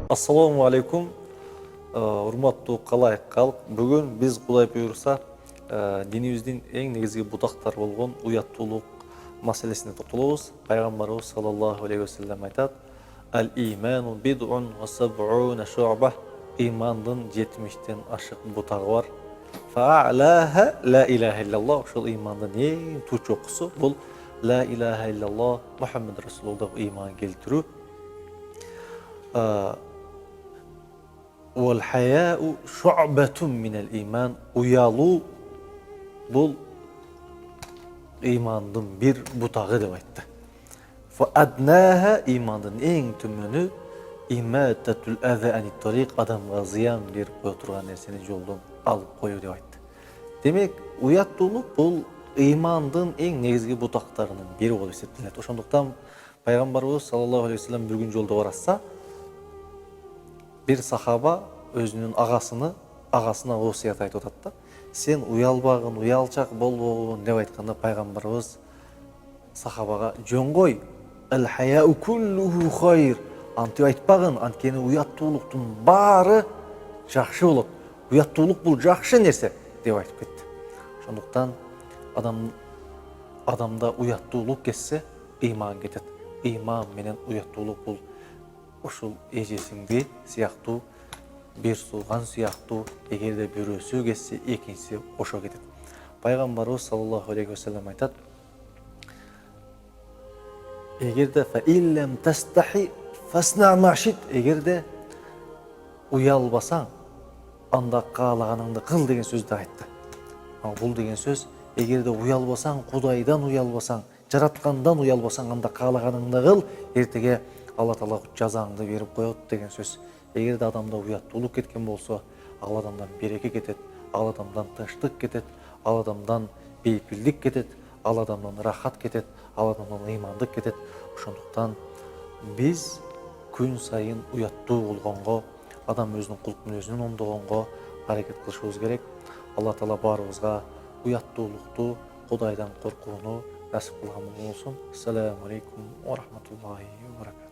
Ассаламу алейкум, урматтуу калайык калк. Бүгүн биз Кудай буйруса динибиздин эң негизги бутактары болгон уяттуулук маселесине токтолобуз. Пайгамбарыбыз саллаллаху алейхи вассалам айтат: "Ал-иману бид'ун ва саб'уна шу'ба." Имандын 70тен ашык бутагы бар. Фа'алаха ла илаха илляллах. Ошол имандын эң туу чокусу бул ла илаха илляллах Мухаммад Расулуллах иман келтирүү. Вал-хаяу шу'батун минал иман. Уялуу бул имандын бир бутагы деп айтты. Фа аднаха имандын эң төмөнү имататул аза анит тарик, адамга зыян берип кое турган нерсени жолдон алып коюу деп айтты. Демек, уяттуулук бул имандын эң негизги бутактарынын бири болуп эсептелет. Ошондуктан пайгамбарыбыз саллаллаху алейхи вассалам бир күн жолдо баратса, бир сахаба өзүнүн агасына осуят айтып атат да: "Сен уялбагын, уялчак болбогун" деп айтканда, пайгамбарыбыз сахабага: "Жөн кой, ал-хаяу куллуху хайр." Антип айтпагын, анткени уяттуулуктун баары жакшы болот. Уяттуулук бул жакшы нерсе деп айтып кетти. Ошондуктан адамда уяттуулук кетсе, ыйман кетет. Ыйман менен уяттуулук бул ушул эжесиңди сыяктуу, бир сууган сыяктуу, эгерде бирөөсү кетсе, экинчиси ошо кетет. Пайгамбарыбыз саллаллаху алейхи вассалам айтат: "Эгерде фа иллам тастахи фасна машит." Эгерде уялбасаң, анда каалаганыңды кыл деген сөздү айтты. Бул деген сөз, эгерде уялбасаң, Кудайдан уялбасаң, жараткандан уялбасаң, анда каалаганыңды кыл, эртеге Алла Таала жазаңды берип коет деген сөз. Эгерде адамда уяттуулук кеткен болсо, ал адамдан береке кетет, ал адамдан тынчтык кетет, ал адамдан бейпилдик кетет, ал адамдан рахат кетет, ал адамдан ыймандык кетет. Ошондуктан биз күн сайын уяттуу болгонго, адам өзүнүн кулк мүнөзүн оңдогонго аракет кылышыбыз керек. Алла Таала баарыбызга уяттуулукту, Кудайдан коркууну насип кылган болсун. Ассаламу алейкум ва рахматуллахи ва баракатух.